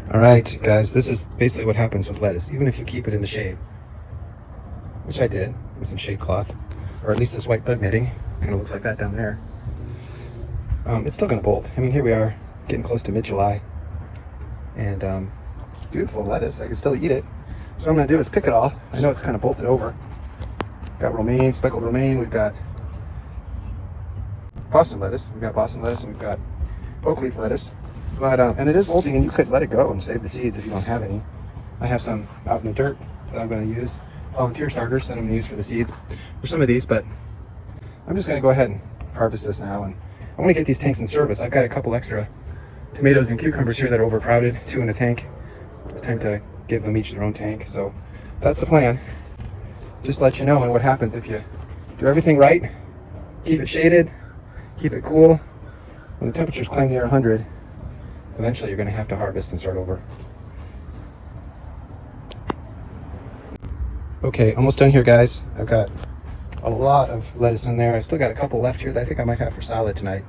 Alright guys, this is basically what happens with lettuce, even if you keep it in the shade. Which I did, with some shade cloth. Or at least this white bug netting. Kind of looks like that down there. It's still going to bolt. I mean, here we are, getting close to mid-July. And beautiful lettuce, I can still eat it. So what I'm going to do is pick it all. I know it's kind of bolted over. Got romaine, speckled romaine, we've got Boston lettuce, and we've got oak leaf lettuce. But, and it is bolting, and you could let it go and save the seeds if you don't have any. I have some out in the dirt that I'm going to use. Volunteer starters that I'm going to use for the seeds for some of these, but I'm just going to go ahead and harvest this now. And I want to get these tanks in service. I've got a couple extra tomatoes and cucumbers here that are overcrowded, 2 in a tank. It's time to give them each their own tank. So that's the plan. Just let you know and what happens if you do everything right, keep it shaded, keep it cool. When the temperatures climb near 100, eventually you're going to have to harvest and start over. Okay, almost done here, guys. I've got a lot of lettuce in there. I still got a couple left here that I think I might have for salad tonight.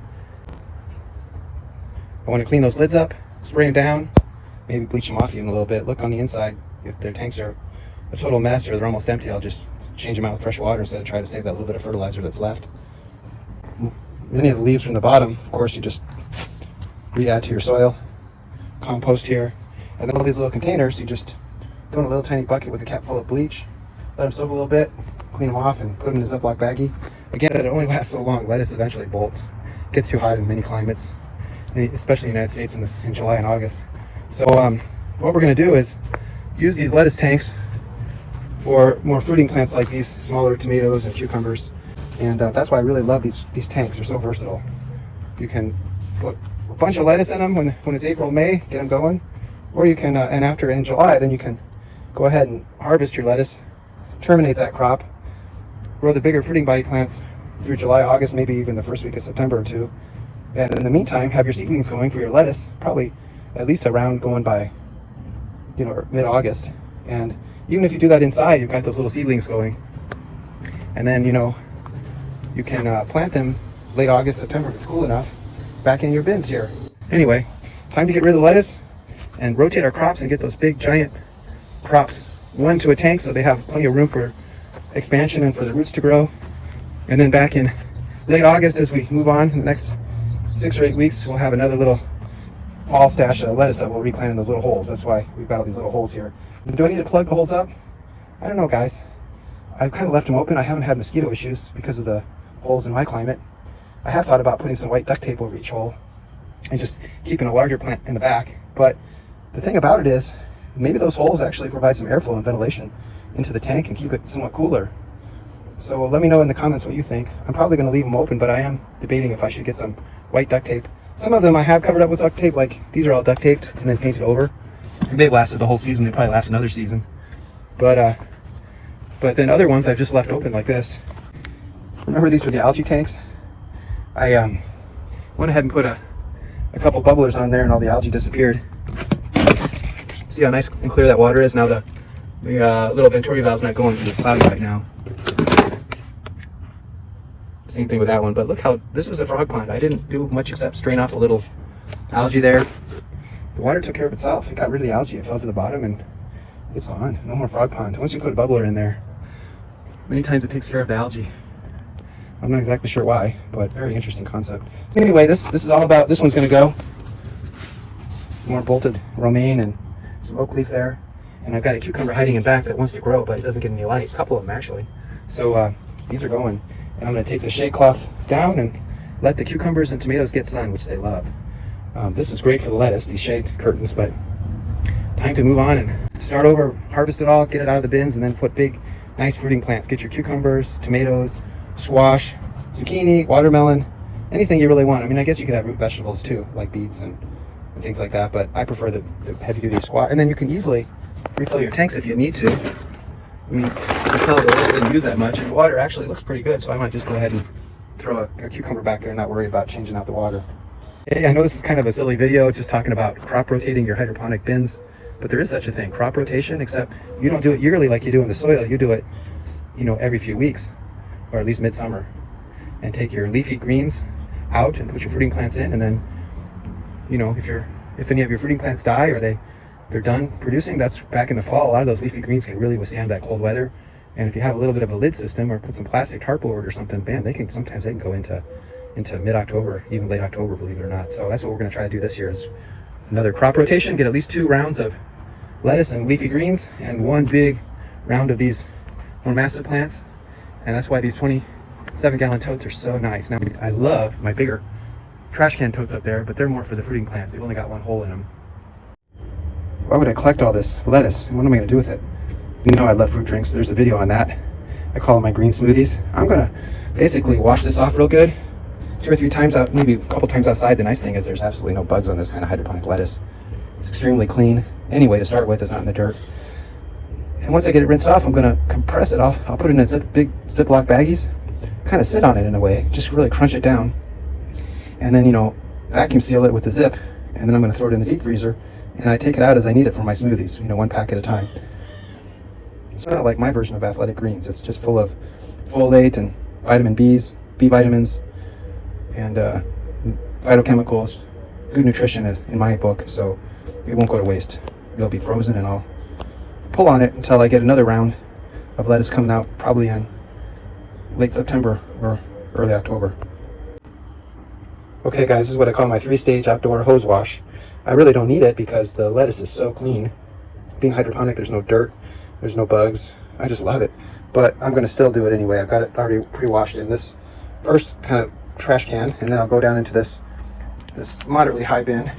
I want to clean those lids up, spray them down, maybe bleach them off even a little bit. Look on the inside. If their tanks are a total mess or they're almost empty, I'll just change them out with fresh water instead of try to save that little bit of fertilizer that's left. Many of the leaves from the bottom, of course, you just re-add to your soil. Compost here. And then all these little containers, you just throw in a little tiny bucket with a cap full of bleach, let them soak a little bit, clean them off, and put them in a Ziploc baggie. Again, it only lasts so long. Lettuce eventually bolts. It gets too hot in many climates, especially in the United States in July and August. So what we're going to do is use these lettuce tanks for more fruiting plants like these, smaller tomatoes and cucumbers. And that's why I really love these tanks. They're so versatile. You can put a bunch of lettuce in them when it's April, May, get them going. Or you can, and after in July, then you can go ahead and harvest your lettuce, terminate that crop, grow the bigger fruiting body plants through July, August, maybe even the first week of September or two. And in the meantime, have your seedlings going for your lettuce, probably at least a round going by, mid-August. And even if you do that inside, you've got those little seedlings going. And then, you can plant them late August, September if it's cool enough, back in your bins here. Anyway, time to get rid of the lettuce and rotate our crops and get those big giant crops one to a tank so they have plenty of room for expansion and for the roots to grow. And then back in late August, as we move on in the next 6 or 8 weeks, we'll have another little fall stash of lettuce that we'll replant in those little holes. That's why we've got all these little holes here. And do I need to plug the holes up? I don't know, guys. I've kind of left them open. I haven't had mosquito issues because of the holes in my climate. I have thought about putting some white duct tape over each hole and just keeping a larger plant in the back. But the thing about it is, maybe those holes actually provide some airflow and ventilation into the tank and keep it somewhat cooler. So let me know in the comments what you think. I'm probably going to leave them open, but I am debating if I should get some white duct tape. Some of them I have covered up with duct tape, like these are all duct taped and then painted over. They've lasted the whole season. They probably last another season. But then other ones I've just left open like this. Remember these were the algae tanks? I went ahead and put a couple bubblers on there and all the algae disappeared. See how nice and clear that water is? Now the little venturi valve's not going because it's cloudy right now. Same thing with that one, but look how, this was a frog pond. I didn't do much except strain off a little algae there. The water took care of itself. It got rid of the algae. It fell to the bottom and it's on. No more frog pond. Once you put a bubbler in there, many times it takes care of the algae. I'm not exactly sure why, but very interesting concept. Anyway, this is all about, this one's going to go. More bolted romaine and some oak leaf there. And I've got a cucumber hiding in back that wants to grow, but it doesn't get any light. A couple of them actually. So these are going. And I'm going to take the shade cloth down and let the cucumbers and tomatoes get sun, which they love. This is great for the lettuce, these shade curtains, but time to move on and start over, harvest it all, get it out of the bins, and then put big, nice fruiting plants. Get your cucumbers, tomatoes, squash, zucchini, watermelon, anything you really want. I mean, I guess you could have root vegetables too, like beets and things like that, but I prefer the heavy-duty squash. And then you can easily refill your tanks if you need to. I mean, you can tell the lettuce didn't use that much, and the water actually looks pretty good, so I might just go ahead and throw a cucumber back there and not worry about changing out the water. Hey, I know this is kind of a silly video, just talking about crop rotating your hydroponic bins, but there is such a thing, crop rotation, except you don't do it yearly like you do in the soil. You do it, every few weeks, or at least midsummer, and take your leafy greens out and put your fruiting plants in, and then, if any of your fruiting plants die or they they're done producing, that's back in the fall. A lot of those leafy greens can really withstand that cold weather. And if you have a little bit of a lid system or put some plastic tarp over it or something, man, sometimes they can go into mid-October, even late October, believe it or not. So that's what we're going to try to do this year, is another crop rotation, get at least 2 rounds of lettuce and leafy greens and 1 big round of these more massive plants. And that's why these 27-gallon totes are so nice. Now, I love my bigger trash can totes up there, but they're more for the fruiting plants. They've only got 1 hole in them. Why would I collect all this lettuce? What am I going to do with it? You know I love fruit drinks. There's a video on that. I call them my green smoothies. I'm going to basically wash this off real good 2 or 3 times out, maybe a couple times outside. The nice thing is there's absolutely no bugs on this kind of hydroponic lettuce. It's extremely clean. Anyway, to start with, it's not in the dirt. And once I get it rinsed off, I'm going to compress it. I'll put it in big Ziploc baggies, kind of sit on it in a way, just really crunch it down. And then, vacuum seal it with a zip. And then I'm going to throw it in the deep freezer. And I take it out as I need it for my smoothies, 1 pack at a time. It's not like my version of athletic greens. It's just full of folate and vitamin B's, B vitamins, and phytochemicals. Good nutrition in my book, so it won't go to waste. It'll be frozen, and I'll pull on it until I get another round of lettuce coming out, probably in late September or early October. Okay guys, this is what I call my 3-stage outdoor hose wash. I really don't need it because the lettuce is so clean. Being hydroponic, there's no dirt, there's no bugs. I just love it. But I'm going to still do it anyway. I've got it already pre-washed in this first kind of trash can, and then I'll go down into this moderately high bin,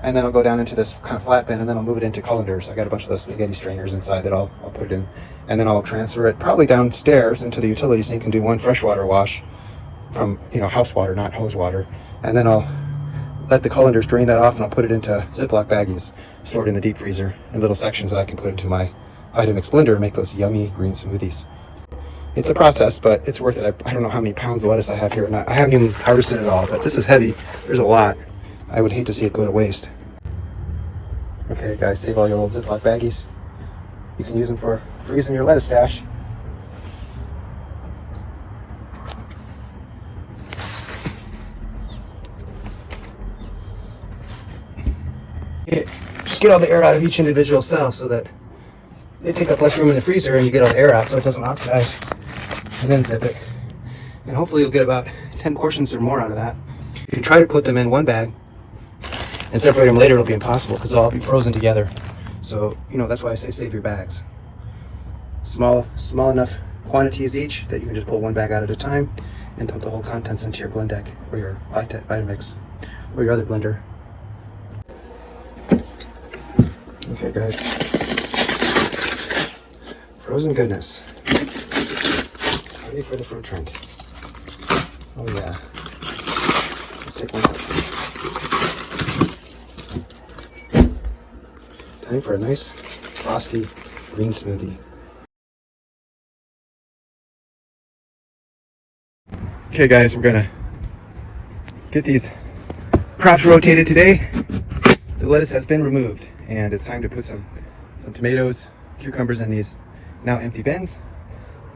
and then I'll go down into this kind of flat bin, and then I'll move it into colanders. I got a bunch of those spaghetti strainers inside that I'll put it in, and then I'll transfer it probably downstairs into the utility sink and do 1 freshwater wash from house water, not hose water, and then I'll let the colanders drain that off, and I'll put it into Ziploc baggies stored in the deep freezer in little sections that I can put into my Vitamix blender and make those yummy green smoothies. It's a process, but it's worth it. I don't know how many pounds of lettuce I have here. I haven't even harvested it all, but this is heavy. There's a lot. I would hate to see it go to waste. Okay guys, save all your old Ziploc baggies. You can use them for freezing your lettuce stash. Just get all the air out of each individual cell so that they take up less room in the freezer, and you get all the air out so it doesn't oxidize. And then zip it. And hopefully you'll get about 10 portions or more out of that. If you try to put them in 1 bag and separate them later, it'll be impossible because they'll all be frozen together. So, that's why I say save your bags. Small enough quantities each that you can just pull 1 bag out at a time and dump the whole contents into your blend deck or your Vitamix or your other blender. Okay guys, frozen goodness, ready for the fruit drink. Oh yeah, let's take one out. Time for a nice frosty green smoothie. Okay guys, we're gonna get these crops rotated today. The lettuce has been removed, and it's time to put some tomatoes, cucumbers in these now empty bins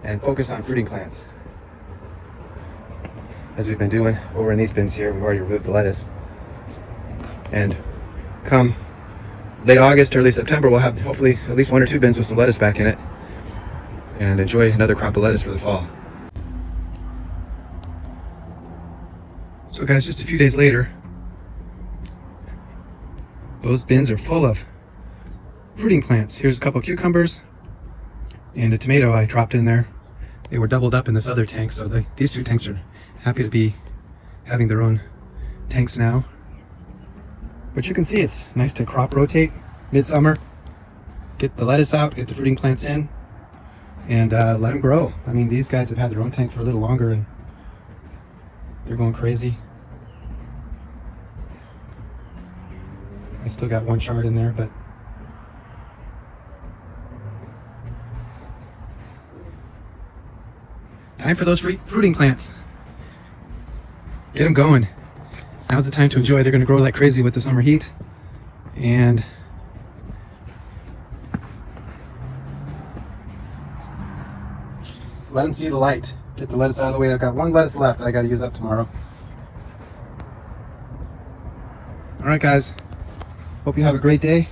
and focus on fruiting plants. As we've been doing over in these bins here, we've already removed the lettuce. And come late August, early September, we'll have hopefully at least 1 or 2 bins with some lettuce back in it and enjoy another crop of lettuce for the fall. So guys, just a few days later, those bins are full of fruiting plants. Here's a couple cucumbers and a tomato I dropped in there. They were doubled up in this other tank, so these 2 tanks are happy to be having their own tanks now. But you can see it's nice to crop rotate midsummer, get the lettuce out, get the fruiting plants in, and let them grow. I mean, these guys have had their own tank for a little longer, and they're going crazy. I still got 1 shard in there, but time for those fruiting plants. Get them going. Now's the time to enjoy. They're going to grow like crazy with the summer heat, and let them see the light. Get the lettuce out of the way. I've got 1 lettuce left that I got to use up tomorrow. All right, guys. Hope you have a great day.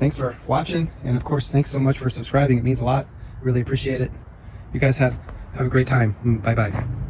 thanks for watching, and of course, thanks so much for subscribing. It means a lot. Really appreciate it. You guys have a great time. Bye bye.